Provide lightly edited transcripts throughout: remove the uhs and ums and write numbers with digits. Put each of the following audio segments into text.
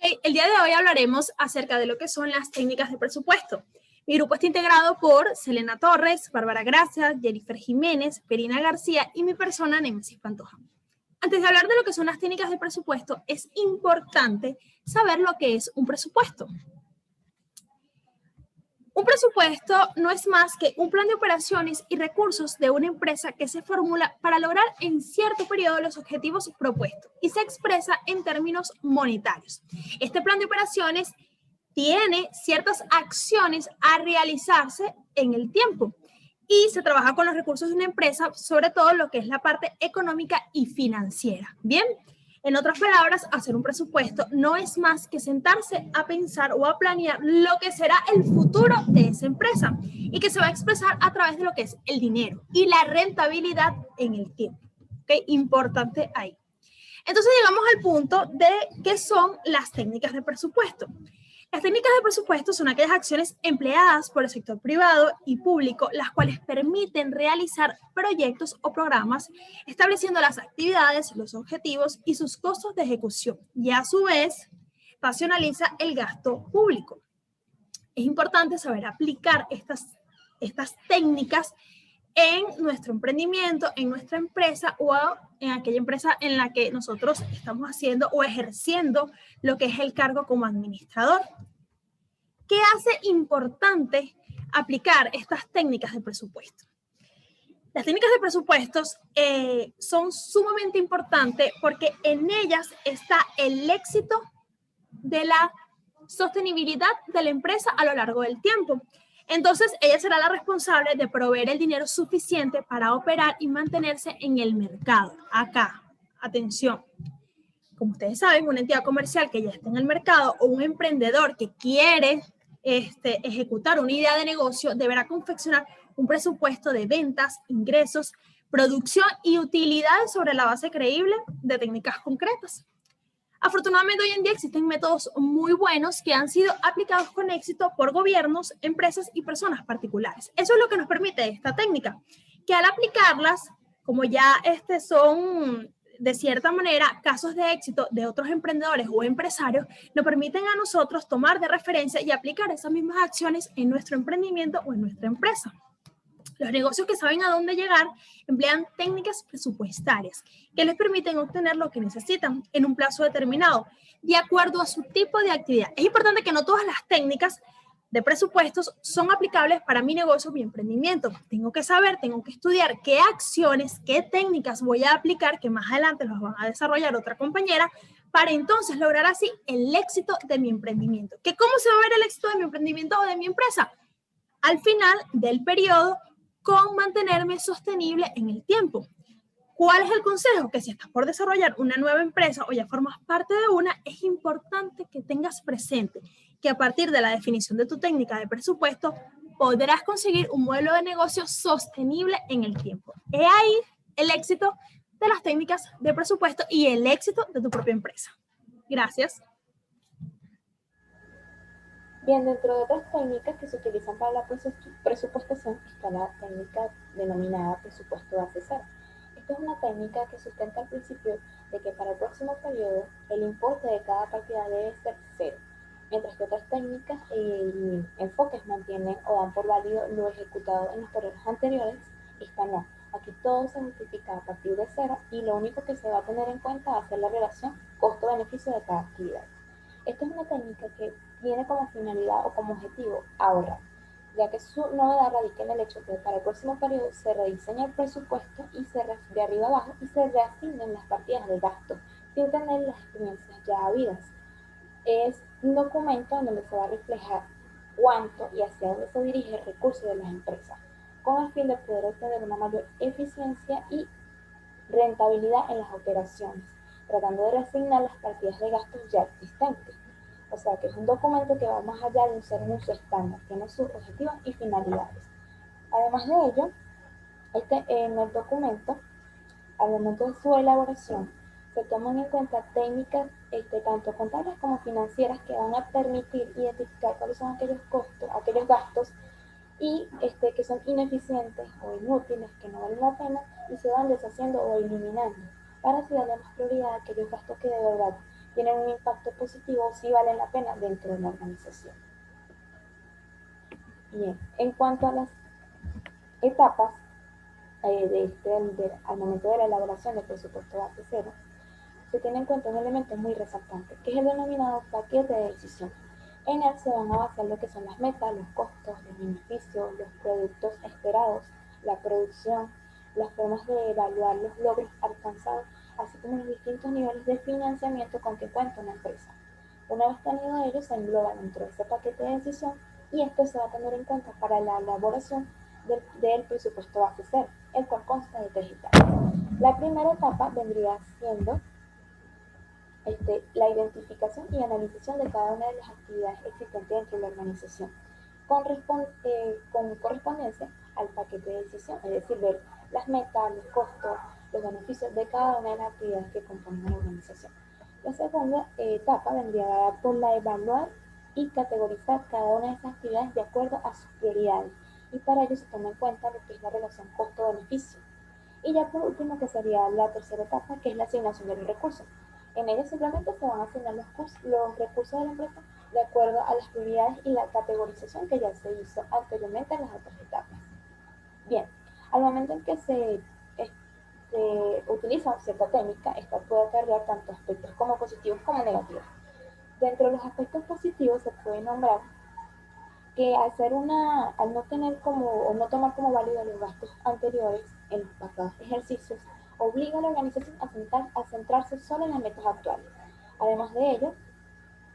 El día de hoy hablaremos acerca de lo que son las técnicas de presupuesto. Mi grupo está integrado por Selena Torres, Bárbara Gracia, Jennifer Jiménez, Perina García y mi persona, Nemesis Pantoja. Antes de hablar de lo que son las técnicas de presupuesto, es importante saber lo que es un presupuesto. Un presupuesto no es más que un plan de operaciones y recursos de una empresa que se formula para lograr en cierto periodo los objetivos propuestos y se expresa en términos monetarios. Este plan de operaciones tiene ciertas acciones a realizarse en el tiempo y se trabaja con los recursos de una empresa, sobre todo lo que es la parte económica y financiera. Bien. En otras palabras, hacer un presupuesto no es más que sentarse a pensar o a planear lo que será el futuro de esa empresa y que se va a expresar a través de lo que es el dinero y la rentabilidad en el tiempo. ¿Okay? Importante ahí. Entonces llegamos al punto de qué son las técnicas de presupuesto. Las técnicas de presupuesto son aquellas acciones empleadas por el sector privado y público, las cuales permiten realizar proyectos o programas, estableciendo las actividades, los objetivos y sus costos de ejecución, y a su vez racionaliza el gasto público. Es importante saber aplicar estas técnicas en nuestro emprendimiento, en nuestra empresa o en aquella empresa en la que nosotros estamos haciendo o ejerciendo lo que es el cargo como administrador. ¿Qué hace importante aplicar estas técnicas de presupuesto? Las técnicas de presupuestos son sumamente importantes porque en ellas está el éxito de la sostenibilidad de la empresa a lo largo del tiempo. Entonces, ella será la responsable de proveer el dinero suficiente para operar y mantenerse en el mercado. Acá, atención, como ustedes saben, una entidad comercial que ya está en el mercado o un emprendedor que quiere ejecutar una idea de negocio deberá confeccionar un presupuesto de ventas, ingresos, producción y utilidades sobre la base creíble de técnicas concretas. Afortunadamente, hoy en día existen métodos muy buenos que han sido aplicados con éxito por gobiernos, empresas y personas particulares. Eso es lo que nos permite esta técnica, que al aplicarlas, como ya son de cierta manera casos de éxito de otros emprendedores o empresarios, nos permiten a nosotros tomar de referencia y aplicar esas mismas acciones en nuestro emprendimiento o en nuestra empresa. Los negocios que saben a dónde llegar emplean técnicas presupuestarias que les permiten obtener lo que necesitan en un plazo determinado, de acuerdo a su tipo de actividad. Es importante que no todas las técnicas de presupuestos son aplicables para mi negocio o mi emprendimiento. Tengo que saber, tengo que estudiar qué acciones, qué técnicas voy a aplicar, que más adelante las van a desarrollar otra compañera, para entonces lograr así el éxito de mi emprendimiento. ¿Cómo se va a ver el éxito de mi emprendimiento o de mi empresa? Al final del periodo, con mantenerme sostenible en el tiempo. ¿Cuál es el consejo? Que si estás por desarrollar una nueva empresa o ya formas parte de una, es importante que tengas presente que a partir de la definición de tu técnica de presupuesto podrás conseguir un modelo de negocio sostenible en el tiempo. He ahí el éxito de las técnicas de presupuesto y el éxito de tu propia empresa. Gracias. Bien, dentro de otras técnicas que se utilizan para la presupuestación está la técnica denominada presupuesto base cero. Esta es una técnica que sustenta el principio de que para el próximo periodo el importe de cada partida debe ser cero, mientras que otras técnicas y enfoques mantienen o dan por válido lo ejecutado en los periodos anteriores. Esta no. Aquí todo se justifica a partir de cero y lo único que se va a tener en cuenta va a ser la relación costo-beneficio de cada actividad. Esta es una técnica que tiene como finalidad o como objetivo ahorrar, ya que su novedad radica en el hecho de que para el próximo periodo se rediseña el presupuesto y de arriba abajo y se reasignan las partidas de gasto sin tener las experiencias ya habidas. Es un documento en donde se va a reflejar cuánto y hacia dónde se dirige el recurso de las empresas, con el fin de poder obtener una mayor eficiencia y rentabilidad en las operaciones, tratando de reasignar las partidas de gastos ya existentes. O sea que es un documento que va más allá de ser un uso estándar, tiene sus objetivos y finalidades. Además de ello, en el documento, al momento de su elaboración, se toman en cuenta técnicas tanto contables como financieras que van a permitir identificar cuáles son aquellos costos, aquellos gastos y que son ineficientes o inútiles, que no valen la pena y se van deshaciendo o eliminando para así darle más prioridad a aquellos gastos que de verdad tienen un impacto positivo o si valen la pena dentro de la organización. Bien, en cuanto a las etapas al momento de la elaboración del presupuesto base cero, se tiene en cuenta un elemento muy resaltante, que es el denominado paquete de decisión. En él se van a basar lo que son las metas, los costos, los beneficios, los productos esperados, la producción, las formas de evaluar los logros alcanzados, así como los distintos niveles de financiamiento con que cuenta una empresa. Una vez tenido ello, se engloba dentro de ese paquete de decisión y esto se va a tener en cuenta para la elaboración del presupuesto base cero, el cual consta de 3 etapas. La primera etapa vendría siendo la identificación y analización de cada una de las actividades existentes dentro de la organización, con correspondencia al paquete de decisión, es decir, ver las metas, los costos, los beneficios de cada una de las actividades que componen la organización. La segunda etapa vendría dada por la evaluar y categorizar cada una de esas actividades de acuerdo a sus prioridades, y para ello se toma en cuenta lo que es la relación costo-beneficio. Y ya por último, que sería la tercera etapa, que es la asignación de los recursos. En ella simplemente se van a asignar los recursos de la empresa de acuerdo a las prioridades y la categorización que ya se hizo anteriormente en las otras etapas. Bien, al momento en que se utiliza cierta técnica, esta puede acarrear tanto aspectos como positivos como negativos. Dentro de los aspectos positivos se puede nombrar que al no tener o no tomar como válidos los gastos anteriores en los pasados ejercicios, obliga a la organización a centrarse solo en las metas actuales. Además de ello,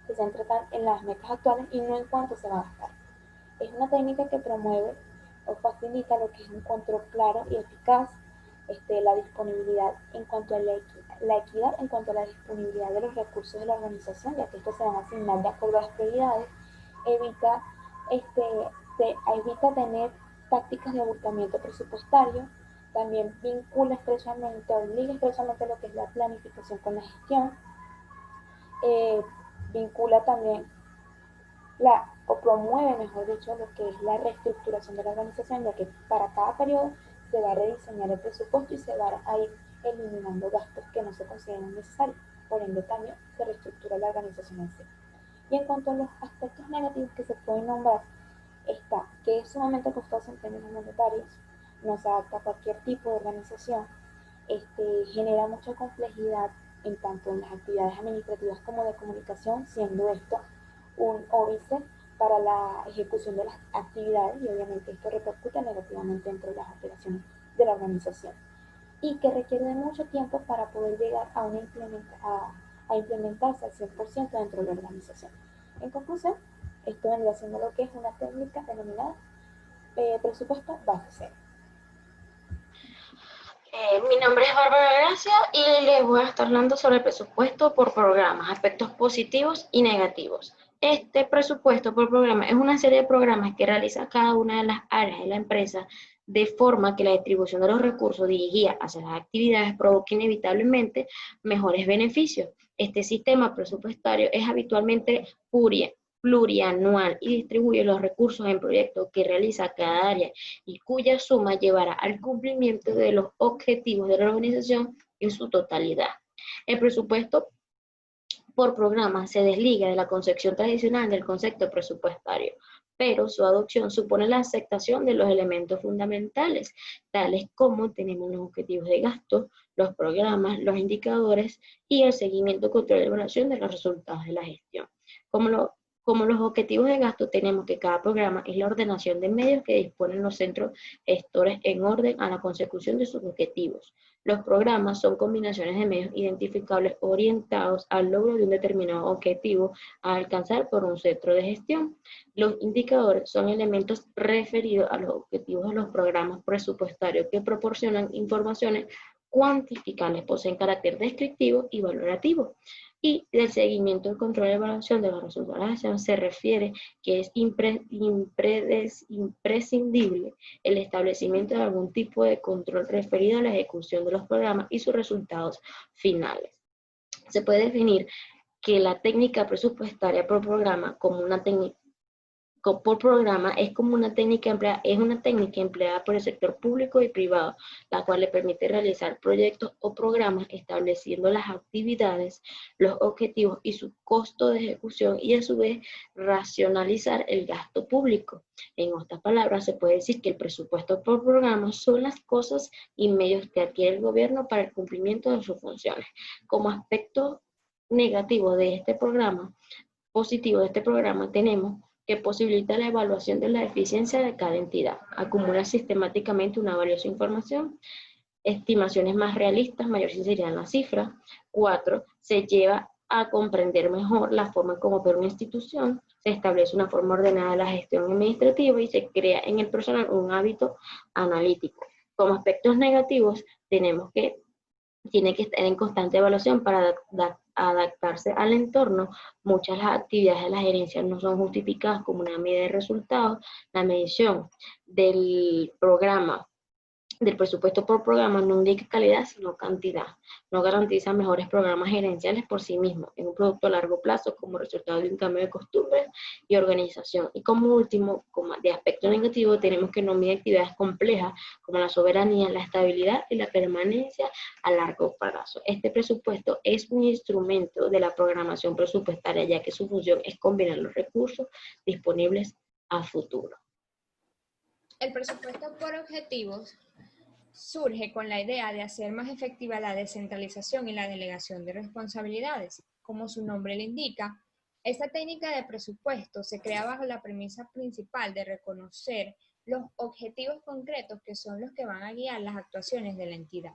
se centra en las metas actuales y no en cuánto se va a gastar. Es una técnica que promueve o facilita lo que es un control claro y eficaz, la disponibilidad en cuanto a la equidad en cuanto a la disponibilidad de los recursos de la organización, ya que estos se van a asignar de acuerdo a las prioridades, evita, evita tener tácticas de abultamiento presupuestario, también obliga estrechamente lo que es la planificación con la gestión, vincula también o promueve, mejor dicho, lo que es la reestructuración de la organización, ya que para cada periodo se va a rediseñar el presupuesto y se va a ir eliminando gastos que no se consideran necesarios. Por ende, también se reestructura la organización en sí. Y en cuanto a los aspectos negativos que se pueden nombrar, está que es sumamente costoso en términos monetarios, no se adapta a cualquier tipo de organización, genera mucha complejidad en tanto en las actividades administrativas como de comunicación, siendo esto un óbice para la ejecución de las actividades y obviamente esto repercute negativamente dentro de las operaciones de la organización y que requiere de mucho tiempo para poder llegar a implementarse al 100% dentro de la organización. En conclusión, esto vendría siendo lo que es una técnica denominada presupuesto base cero. Mi nombre es Bárbara Gracia y les voy a estar hablando sobre el presupuesto por programas, aspectos positivos y negativos. Este presupuesto por programa es una serie de programas que realiza cada una de las áreas de la empresa de forma que la distribución de los recursos dirigida hacia las actividades provoque inevitablemente mejores beneficios. Este sistema presupuestario es habitualmente plurianual y distribuye los recursos en proyectos que realiza cada área y cuya suma llevará al cumplimiento de los objetivos de la organización en su totalidad. El presupuesto por programa se desliga de la concepción tradicional del concepto presupuestario, pero su adopción supone la aceptación de los elementos fundamentales, tales como tenemos los objetivos de gasto, los programas, los indicadores y el seguimiento, control y evaluación de los resultados de la gestión. Como los objetivos de gasto, tenemos que cada programa es la ordenación de medios que disponen los centros gestores en orden a la consecución de sus objetivos. Los programas son combinaciones de medios identificables orientados al logro de un determinado objetivo a alcanzar por un centro de gestión. Los indicadores son elementos referidos a los objetivos de los programas presupuestarios que proporcionan informaciones cuantificables, poseen carácter descriptivo y valorativo. Y del seguimiento, el control y evaluación de los resultados de la gestión se refiere que es imprescindible el establecimiento de algún tipo de control referido a la ejecución de los programas y sus resultados finales. Se puede definir que la técnica presupuestaria por programa como por programa es como una técnica empleada por el sector público y privado, la cual le permite realizar proyectos o programas estableciendo las actividades, los objetivos y su costo de ejecución y a su vez racionalizar el gasto público. En otras palabras, se puede decir que el presupuesto por programa son las cosas y medios que adquiere el gobierno para el cumplimiento de sus funciones. Como aspecto negativo de este programa, positivo de este programa, tenemos que posibilita la evaluación de la eficiencia de cada entidad, acumula sistemáticamente una valiosa información, estimaciones más realistas, mayor serían las cifras. 4, se lleva a comprender mejor la forma como opera una institución, se establece una forma ordenada de la gestión administrativa y se crea en el personal un hábito analítico. Como aspectos negativos, tenemos que tiene que estar en constante evaluación para adaptarse al entorno. Muchas de las actividades de la gerencia no son justificadas como una medida de resultados. La medición del programa, del presupuesto por programa, no indica calidad sino cantidad. No garantiza mejores programas gerenciales por sí mismos. Es un producto a largo plazo como resultado de un cambio de costumbres y organización. Y como último, como de aspecto negativo, tenemos que no mide actividades complejas como la soberanía, la estabilidad y la permanencia a largo plazo. Este presupuesto es un instrumento de la programación presupuestaria, ya que su función es combinar los recursos disponibles a futuro. El presupuesto por objetivos surge con la idea de hacer más efectiva la descentralización y la delegación de responsabilidades. Como su nombre le indica, esta técnica de presupuesto se crea bajo la premisa principal de reconocer los objetivos concretos que son los que van a guiar las actuaciones de la entidad.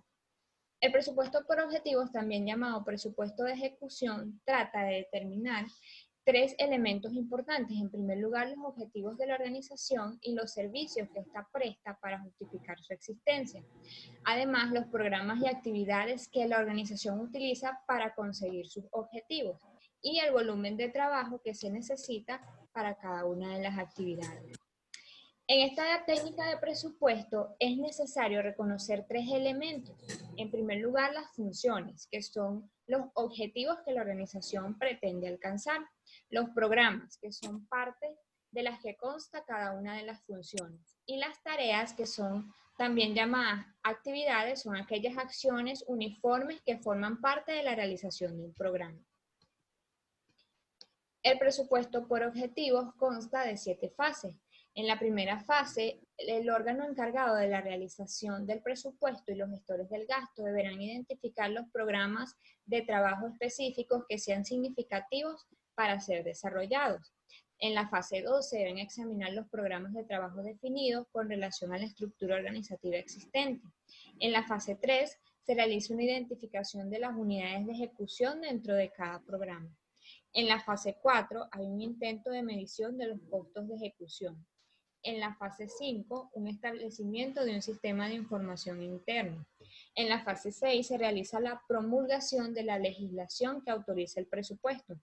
El presupuesto por objetivos, también llamado presupuesto de ejecución, trata de determinar 3 elementos importantes. En primer lugar, los objetivos de la organización y los servicios que ésta presta para justificar su existencia. Además, los programas y actividades que la organización utiliza para conseguir sus objetivos y el volumen de trabajo que se necesita para cada una de las actividades. En esta técnica de presupuesto es necesario reconocer 3 elementos. En primer lugar, las funciones, que son los objetivos que la organización pretende alcanzar. Los programas, que son parte de las que consta cada una de las funciones. Y las tareas, que son también llamadas actividades, son aquellas acciones uniformes que forman parte de la realización de un programa. El presupuesto por objetivos consta de 7 fases. En la primera fase, el órgano encargado de la realización del presupuesto y los gestores del gasto deberán identificar los programas de trabajo específicos que sean significativos para ser desarrollados. En la fase 2 se deben examinar los programas de trabajo definidos con relación a la estructura organizativa existente. En la fase 3 se realiza una identificación de las unidades de ejecución dentro de cada programa. En la fase 4 hay un intento de medición de los costos de ejecución. En la fase 5, un establecimiento de un sistema de información interno. En la fase 6 se realiza la promulgación de la legislación que autoriza el presupuesto.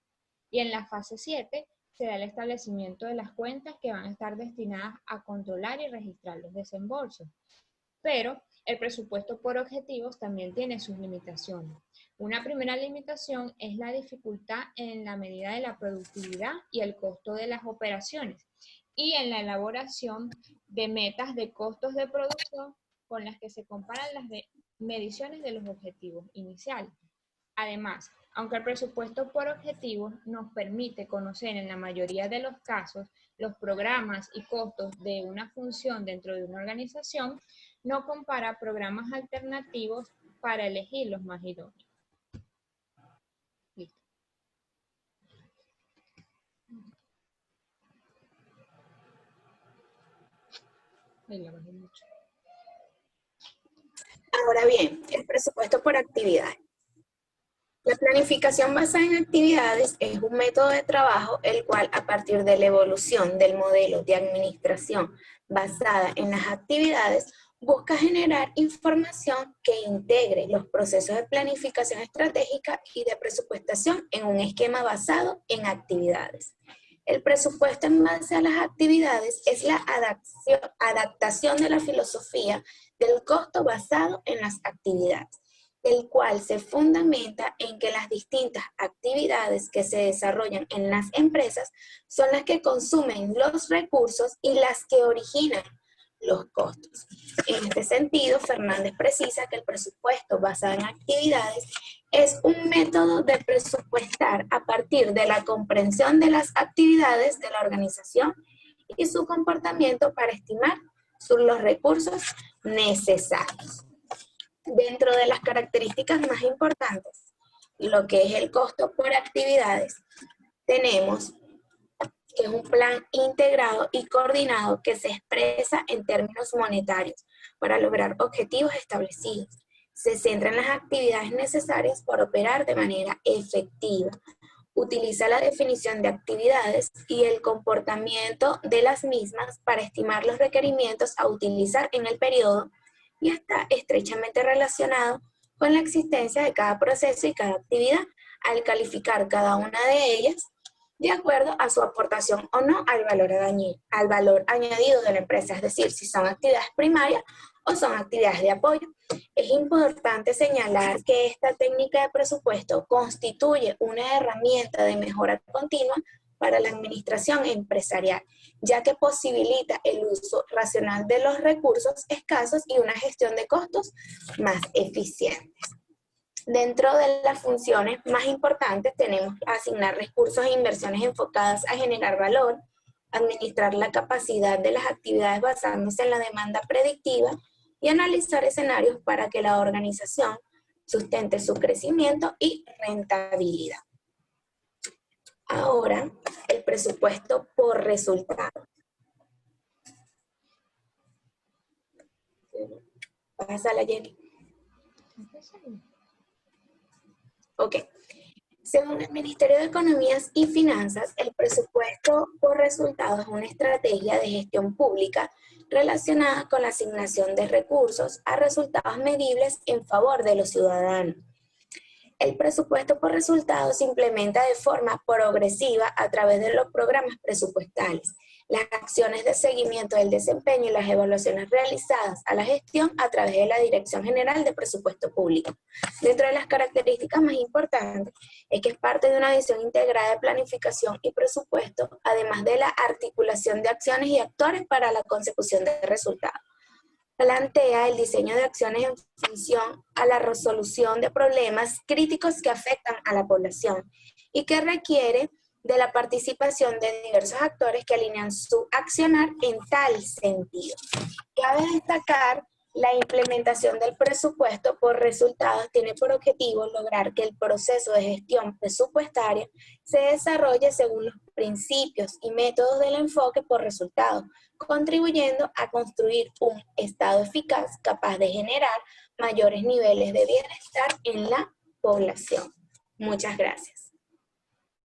Y en la fase 7 se da el establecimiento de las cuentas que van a estar destinadas a controlar y registrar los desembolsos. Pero el presupuesto por objetivos también tiene sus limitaciones. Una primera limitación es la dificultad en la medida de la productividad y el costo de las operaciones y en la elaboración de metas de costos de producción con las que se comparan las mediciones de los objetivos iniciales. Además, aunque el presupuesto por objetivos nos permite conocer en la mayoría de los casos los programas y costos de una función dentro de una organización, no compara programas alternativos para elegir los más idóneos. Listo. Ahora bien, el presupuesto por actividades. La planificación basada en actividades es un método de trabajo el cual, a partir de la evolución del modelo de administración basada en las actividades, busca generar información que integre los procesos de planificación estratégica y de presupuestación en un esquema basado en actividades. El presupuesto en base a las actividades es la adaptación de la filosofía del costo basado en las actividades. el cual se fundamenta en que las distintas actividades que se desarrollan en las empresas son las que consumen los recursos y las que originan los costos. En este sentido, Fernández precisa que el presupuesto basado en actividades es un método de presupuestar a partir de la comprensión de las actividades de la organización y su comportamiento para estimar los recursos necesarios. Dentro de las características más importantes, lo que es el costo por actividades, tenemos que es un plan integrado y coordinado que se expresa en términos monetarios para lograr objetivos establecidos. Se centra en las actividades necesarias para operar de manera efectiva. Utiliza la definición de actividades y el comportamiento de las mismas para estimar los requerimientos a utilizar en el periodo y está estrechamente relacionado con la existencia de cada proceso y cada actividad al calificar cada una de ellas de acuerdo a su aportación o no al valor añadido de la empresa, es decir, si son actividades primarias o son actividades de apoyo. Es importante señalar que esta técnica de presupuesto constituye una herramienta de mejora continua para la administración empresarial, ya que posibilita el uso racional de los recursos escasos y una gestión de costos más eficientes. Dentro de las funciones más importantes tenemos asignar recursos e inversiones enfocadas a generar valor, administrar la capacidad de las actividades basándose en la demanda predictiva y analizar escenarios para que la organización sustente su crecimiento y rentabilidad. Ahora, el presupuesto por resultado. Pásala, Jenny. Ok. Según el Ministerio de Economías y Finanzas, el presupuesto por resultados es una estrategia de gestión pública relacionada con la asignación de recursos a resultados medibles en favor de los ciudadanos. El presupuesto por resultados se implementa de forma progresiva a través de los programas presupuestales, las acciones de seguimiento del desempeño y las evaluaciones realizadas a la gestión a través de la Dirección General de Presupuesto Público. Dentro de las características más importantes es que es parte de una visión integrada de planificación y presupuesto, además de la articulación de acciones y actores para la consecución de resultados. Plantea el diseño de acciones en función a la resolución de problemas críticos que afectan a la población y que requiere de la participación de diversos actores que alinean su accionar en tal sentido. Cabe destacar la implementación del presupuesto por resultados tiene por objetivo lograr que el proceso de gestión presupuestaria se desarrolle según los principios y métodos del enfoque por resultados, contribuyendo a construir un Estado eficaz capaz de generar mayores niveles de bienestar en la población. Muchas gracias.